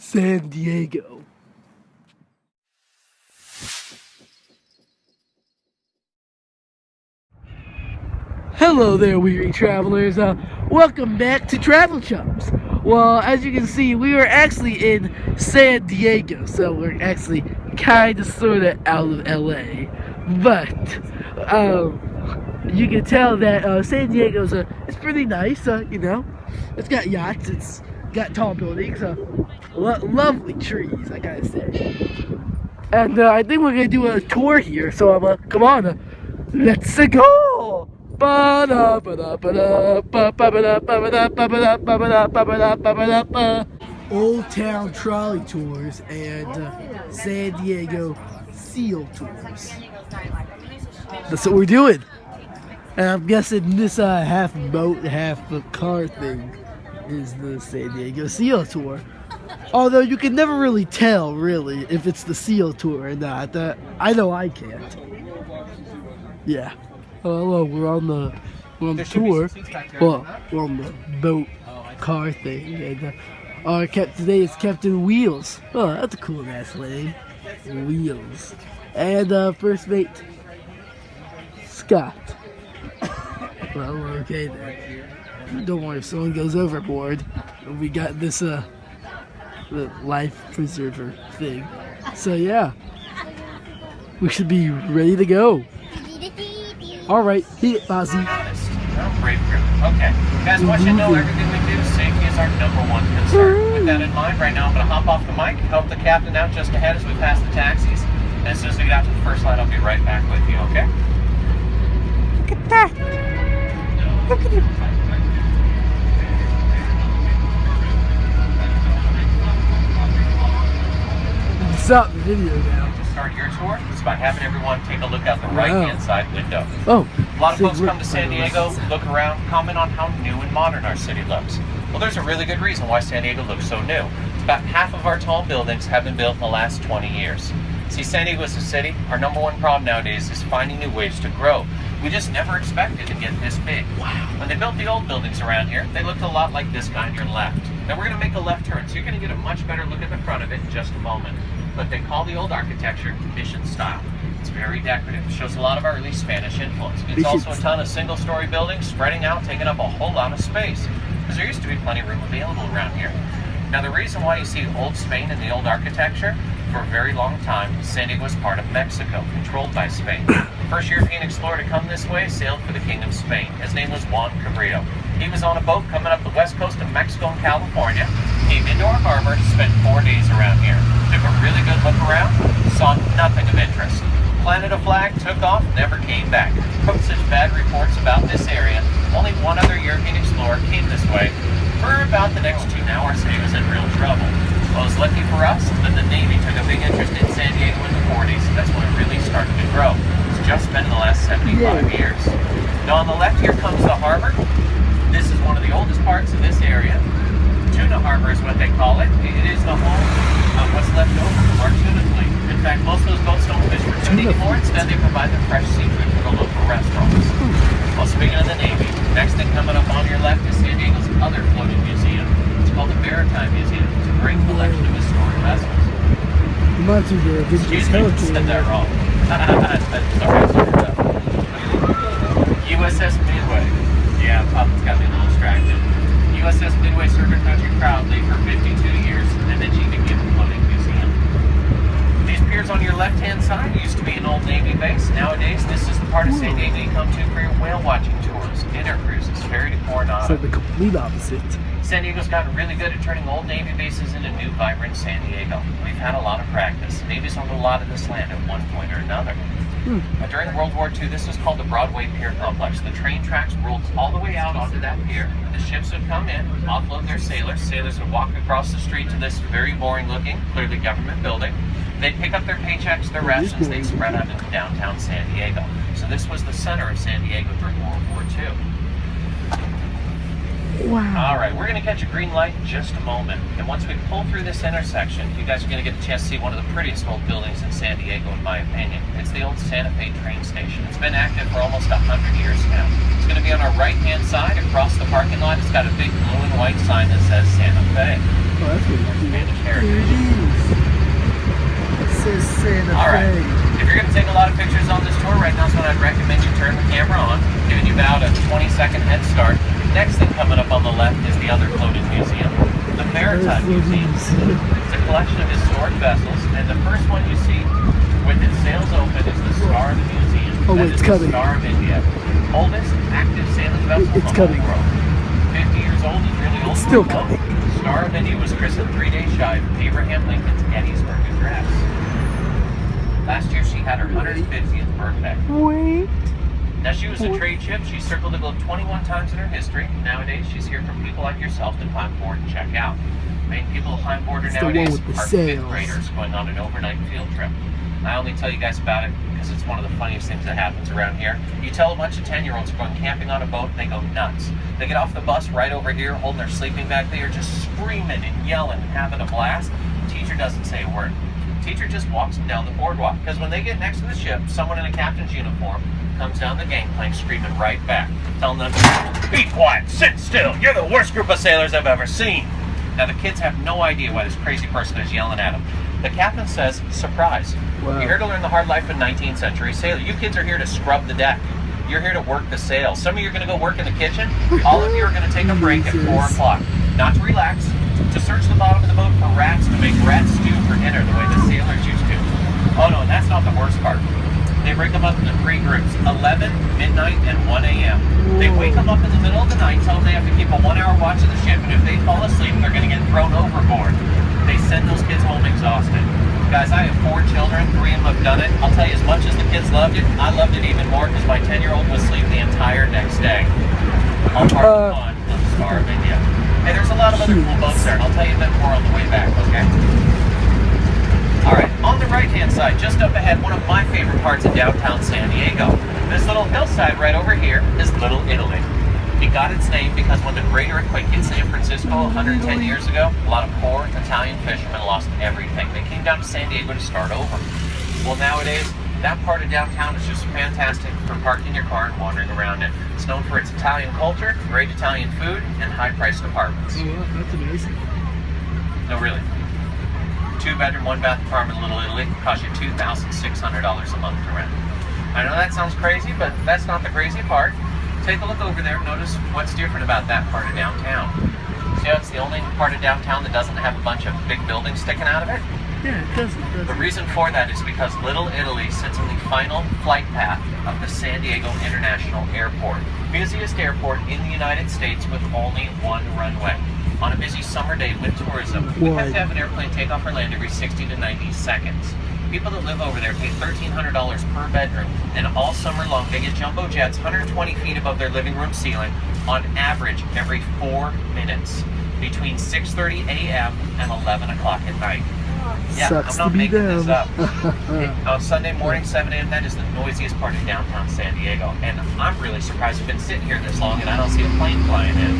San Diego. Hello there, weary travelers. Welcome back to Travel Chums. Well, as you can see, we are actually in San Diego, so we're actually kind of sort of out of LA. But you can tell that San Diego's it's pretty nice. You know, it's got yachts, it's got tall buildings, lovely trees, I gotta say. And I think we're gonna do a tour here. So come on, let's go. Old Town Trolley Tours and San Diego Seal Tours. That's what we're doing. And I'm guessing this half boat, half car thing is the San Diego Seal Tour. Although you can never really tell, really, if it's the Seal Tour or not. I know I can't. Yeah. Hello, we're on the tour. Well, we're on the boat car thing, and today is Captain Wheels. Oh, that's a cool ass name, Wheels. And first mate Scott. Well, okay then. Don't worry if someone goes overboard. We got this the life preserver thing. So yeah, we should be ready to go. Alright, hit it, Fozzie. Brave crew. Okay. Guys, want you to know everything we do, safety is our #1 concern. With that in mind, right now I'm going to hop off the mic, help the captain out just ahead as we pass the taxis. And as soon as we get out to the first light, I'll be right back with you, okay? Look at that! Look at him! Stop the video now. Start your tour. It's about having everyone take a look out the right-hand side window. Oh, a lot of folks come to San Diego, look around, comment on how new and modern our city looks. Well, there's a really good reason why San Diego looks so new. About half of our tall buildings have been built in the last 20 years. See, San Diego is a city. Our #1 problem nowadays is finding new ways to grow. We just never expected to get this big. Wow. When they built the old buildings around here, they looked a lot like this guy on your left. Now we're going to make a left turn, so you're going to get a much better look at the front of it in just a moment. But they call the old architecture mission style. It's very decorative. It shows a lot of our early Spanish influence. It's also a ton of single-story buildings spreading out, taking up a whole lot of space. Because there used to be plenty of room available around here. Now the reason why you see old Spain in the old architecture, for a very long time, San Diego was part of Mexico, controlled by Spain. The first European explorer to come this way sailed for the King of Spain. His name was Juan Cabrillo. He was on a boat coming up the west coast of Mexico and California, came into our harbor, spent 4 days around here. Took a really good look around, saw nothing of interest. Planted a flag, took off, never came back. Wrote such bad reports about this area. Only one other European explorer came this way. For about the next 2 hours, he was in real trouble. Well, it was lucky for us that the Navy took a big interest in San Diego in the 40s. That's when it really started to grow. It's just been in the last 75 years. Now on the left here comes the harbor. This is one of the oldest parts of this area. Tuna Harbor is what they call it. It is the home of what's left over from our tuna fleet. In fact, most of those boats don't fish for tuna anymore. Instead, they provide the fresh seafood for the local restaurants. Well, speaking of the Navy, next thing coming up on your left is San Diego's other floating museum. It's called the Maritime Museum. It's a great collection of historic vessels. Reminds me of the Excuse me, I said that wrong. Sorry. USS Midway. Yeah, Papa's got me a little distracted. USS Midway served her country proudly for 52 years, and then she became a floating museum. These piers on your left-hand side used to be an old Navy base. Nowadays, this is the part of San Diego you come to for your whale watching tours, dinner cruises, ferry to Coronado. It's like the complete opposite. San Diego's gotten really good at turning old Navy bases into new, vibrant San Diego. We've had a lot of practice. Navy's owned a lot of this land at one point or another. During World War II, this was called the Broadway Pier Complex. The train tracks rolled all the way out onto that pier. The ships would come in, offload their sailors. Sailors would walk across the street to this very boring-looking, clearly government building. They'd pick up their paychecks, their rations, they'd spread out into downtown San Diego. So this was the center of San Diego during World War II. Wow. All right, we're going to catch a green light in just a moment. And once we pull through this intersection, you guys are going to get a chance to see one of the prettiest old buildings in San Diego, in my opinion. It's the old Santa Fe train station. It's been active for almost 100 years now. It's going to be on our right-hand side across the parking lot. It's got a big blue and white sign that says Santa Fe. Oh, that's really cool. Spanish There heritage. it is. It says Santa All right. Fe. If you're going to take a lot of pictures on this tour, right now is when I'd recommend you turn the camera on, giving you about a 20-second head start. Next thing coming up on the left is the other floating museum, the Maritime Museum. It's a collection of historic vessels, and the first one you see with its sails open is the Star of the Museum. Oh, That wait, is it's coming. The Star of India, oldest active sailing vessel It's in the coming. whole world. 50 years old is really old. It's still for a boat. coming. Star of India was christened 3 days shy of Abraham Lincoln's Gettysburg Address. Last year she had her 150th birthday. Wait. Now, she was a trade ship. She circled the globe 21 times in her history. Nowadays, she's here for people like yourself to climb board and check out. Main people who climb board It's the one nowadays with the are sails. 5th graders going on an overnight field trip. I only tell you guys about it because it's one of the funniest things that happens around here. You tell a bunch of 10-year-olds going camping on a boat, they go nuts. They get off the bus right over here, holding their sleeping bag. They are just screaming and yelling and having a blast. Teacher doesn't say a word. Teacher just walks them down the boardwalk, because when they get next to the ship, someone in a captain's uniform comes down the gangplank screaming right back, telling them, "Be quiet, sit still, you're the worst group of sailors I've ever seen." Now the kids have no idea why this crazy person is yelling at them. The captain says, "Surprise. Wow. You're here to learn the hard life of 19th century sailor. You kids are here to scrub the deck. You're here to work the sails. Some of you are going to go work in the kitchen. All of you are going to take a break at 4 o'clock. Not to relax, to search the bottom of the boat for rats, to make rat stew for dinner the way the sailors used to." Oh no, and that's not the worst part. They break them up into 3 groups, 11, midnight, and 1 a.m. They wake them up in the middle of the night, tell them they have to keep a 1-hour watch of the ship, and if they fall asleep, they're going to get thrown overboard. They send those kids home exhausted. Guys, I have 4 children, 3 of them have done it. I'll tell you, as much as the kids loved it, I loved it even more because my 10-year-old was asleep the entire next day. All part of the fun of the Star of India. Hey, there's a lot of other cool boats there, and I'll tell you a bit more on the way back, okay? All right, on the right-hand side, just up ahead, one of my favorite parts of downtown San Diego. This little hillside right over here is Little Italy. It got its name because when the great earthquake hit San Francisco 110 years ago, a lot of poor Italian fishermen lost everything. They came down to San Diego to start over. Well, nowadays, that part of downtown is just fantastic for parking your car and wandering around it. It's known for its Italian culture, great Italian food, and high-priced apartments. Oh, wow, that's amazing. No, really. 2-bedroom, 1-bath apartment in Little Italy costs you $2,600 a month to rent. I know that sounds crazy, but that's not the crazy part. Take a look over there and notice what's different about that part of downtown. See how it's the only part of downtown that doesn't have a bunch of big buildings sticking out of it? Yeah, it doesn't. The reason for that is because Little Italy sits on the final flight path of the San Diego International Airport, busiest airport in the United States with only 1 runway. On a busy summer day with tourism, we have to have an airplane take off or land every 60 to 90 seconds. People that live over there pay $1,300 per bedroom, and all summer long they get jumbo jets 120 feet above their living room ceiling on average every 4 minutes between 6:30 a.m. and 11 o'clock at night. Yeah, Sucks I'm not to be making them. this up. On Sunday morning, 7 a.m., that is the noisiest part of downtown San Diego. And I'm really surprised we've been sitting here this long and I don't see a plane flying in.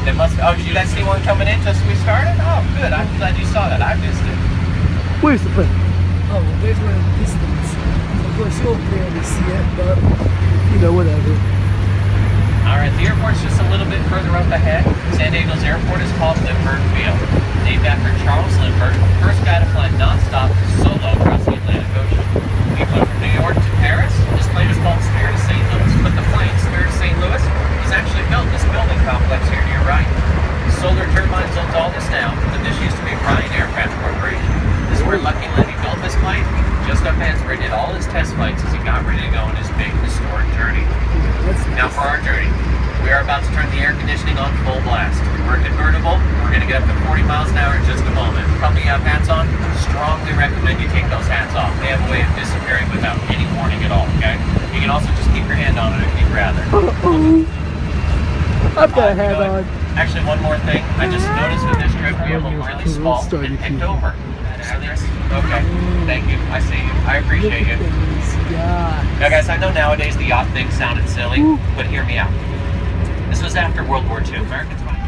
It must. Oh, did you guys see one coming in just as we started? Oh, good. I'm glad you saw that. I missed it. Where's the plane? Oh, well, there's one in the distance. Of course, you'll barely see it, but, you know, whatever. All right, the airport's just a little bit further up ahead. San Diego's airport is called Lindbergh Field, named after Charles Lindbergh, first guy to fly nonstop solo across the Atlantic Ocean. He flew from New York to Paris. This plane is called Spirit of St. Louis, but the plane, Spirit of St. Louis, is actually built in this building complex here to your right. Solar turbines owns all this now, but this used to be Ryan Aircraft Corporation. This is where Lucky Lenny built this plane. Just up ahead is where he did all his test flights as he got ready to go on his big historic journey. Now for our journey, we are about to turn the air conditioning on full blast. We're convertible. We're going to get up to 40 miles an hour in just a moment. Probably have hats on. Strongly recommend you take those hats off. They have a way of disappearing without any warning at all, okay? You can also just keep your hand on it if you'd rather. I've got a hat on. Actually, one more thing. I just noticed with this trip we have a really small and picked over. So this, okay, thank you. I see you. I appreciate you. Now, guys, I know nowadays the yacht thing sounded silly, but hear me out. This was after World War II. Americans went.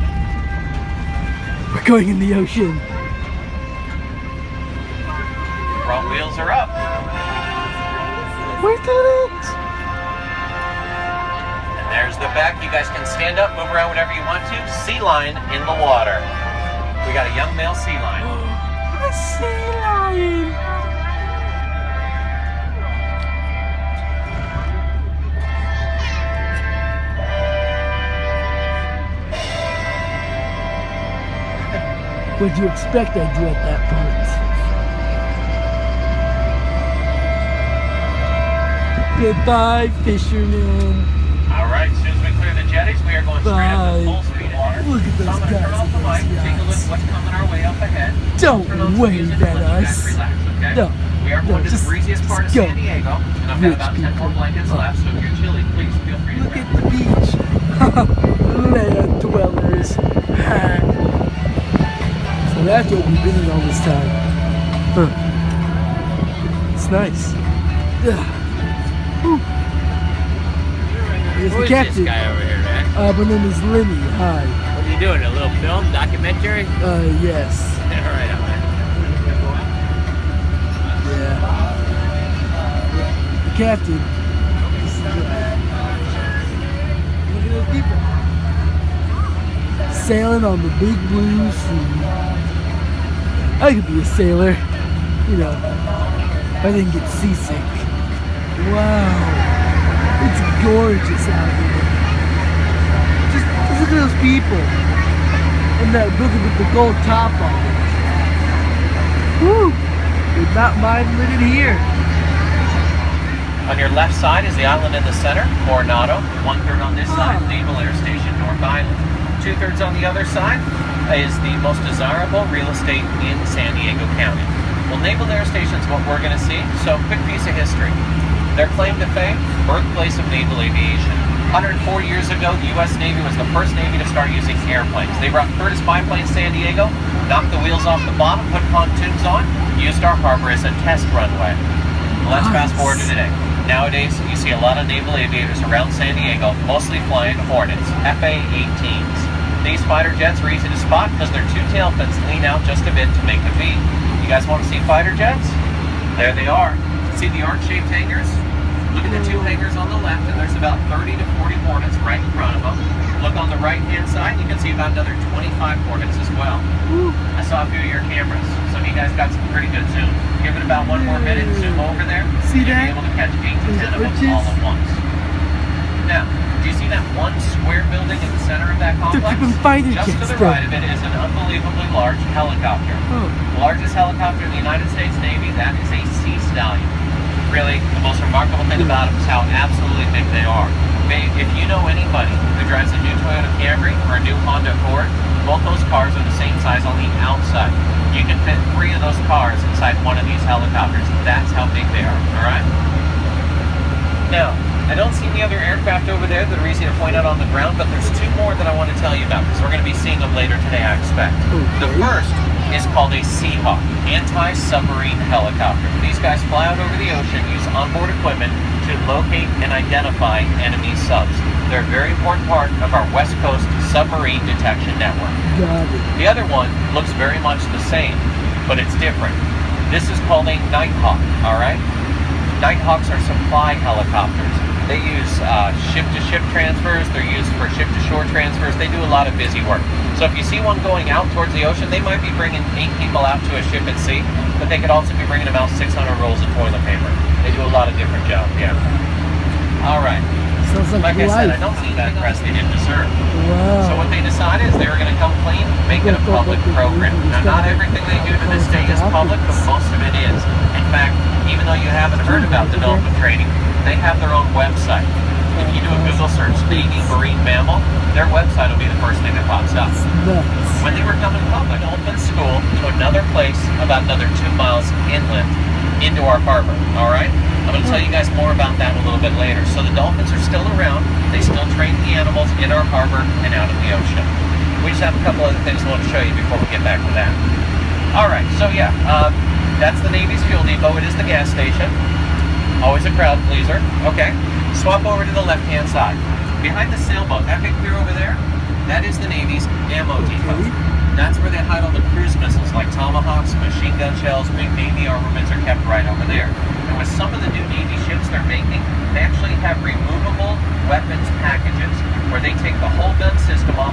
We're going in the ocean. Front wheels are up. We're doing it. And there's the back. You guys can stand up, move around whatever you want to. Sea lion in the water. We got a young male sea lion. A sea lion. What'd you expect I'd do at that point? Goodbye, fisherman. All right, as soon as we clear the jetties, we are going straight up to full speed water. Look at those so I'm going to turn guys off the and light, those take a look at what's coming our way up ahead. Don't Turn on some wave music at and let you guys us. relax, okay? No, we are going to the just breeziest part of go. San Diego, and I've Rich got about 10 more people. blankets left, so if you're chilly, please feel free to Look grab at the beach. Land dwellers. So that's what we've been in all this time. Huh. It's nice. Whew. Here's Who the is captain. this guy over here, man? My name is Lenny. Hi. What are you doing? A little film, documentary? Yes. All right, all right. Yeah. The captain. Look at those people. Sailing on the big blue sea. I could be a sailor. You know, if I didn't get seasick. Wow. It's gorgeous out here. Just look at those people. And that building with the gold top on it. Woo! Would not mind living here. On your left side is the island in the center, Coronado. 1/3 on this side, Naval Air Station, North Island. 2/3 on the other side is the most desirable real estate in San Diego County. Well, Naval Air Station is what we're going to see, so quick piece of history. Their claim to fame, birthplace of naval aviation. 104 years ago, the U.S. Navy was the first Navy to start using airplanes. They brought Curtiss biplanes to San Diego, knocked the wheels off the bottom, put pontoons on, used our harbor as a test runway. Let's fast forward to today. Nowadays, you see a lot of naval aviators around San Diego, mostly flying Hornets, FA-18s. These fighter jets are easy to spot because their two tail fins lean out just a bit to make a V. You guys want to see fighter jets? There they are. See the arc-shaped hangars? Look at the two hangars on the left, and there's about 30 to 40 Hornets right in front of them. Look on the right-hand side, you can see about another 25 Hornets as well. I saw a few of your cameras. Some of you guys got some pretty good zoom. Give it about one more minute, zoom over there. See you'll that? be able to catch 8 to 10 of them all at once. Now, do you see that one square building in the center of that complex? They're keeping fighter Just to jets the there. right of it is an unbelievably large helicopter. Oh. The largest helicopter in the United States Navy, that is a Sea Stallion. Really, the most remarkable thing about them is how absolutely big they are. If you know anybody who drives a new Toyota Camry or a new Honda Accord, both those cars are the same size on the outside. You can fit 3 of those cars inside one of these helicopters. That's how big they are, all right? Now, I don't see any other aircraft over there that are easy to point out on the ground, but there's 2 more that I want to tell you about because we're going to be seeing them later today, I expect. The first is called a Seahawk, anti-submarine helicopter. These guys fly out over the ocean, use onboard equipment to locate and identify enemy subs. They're a very important part of our West Coast submarine detection network. Got it. The other one looks very much the same, but it's different. This is called a Nighthawk, all right? Nighthawks are supply helicopters. They use ship-to-ship transfers. They're used for ship-to-shore transfers. They do a lot of busy work. So if you see one going out towards the ocean, they might be bringing 8 people out to a ship at sea, but they could also be bringing about 600 rolls of toilet paper. They do a lot of different jobs, yeah. All right. Sounds like I said, I life. don't see that press they didn't deserve. Wow. So what they decided is they were going to come clean, make it a public program. Now, not everything they do to this day is public, but most of it is. In fact, even though you haven't heard about the dolphin training, they have their own website. If you do a Google search, Navy Marine Mammal, their website will be the first thing that pops up. Nuts. When they were coming public, Dolphin School to another place about another 2 miles inland into our harbor, all right? I'm going to tell you guys more about that a little bit later. So the dolphins are still around. They still train the animals in our harbor and out in the ocean. We just have a couple other things I want to show you before we get back to that. All right, so yeah, that's the Navy's fuel depot. It is the gas station. Always a crowd pleaser. Okay, swap over to the left-hand side. Behind the sailboat, that big pier over there, that is the Navy's ammo depot. Okay. That's where they hide all the cruise missiles like Tomahawks, machine gun shells, big Navy armaments are kept right over there. And with some of the new Navy ships they're making, they actually have removable weapons packages where they take the whole gun system off the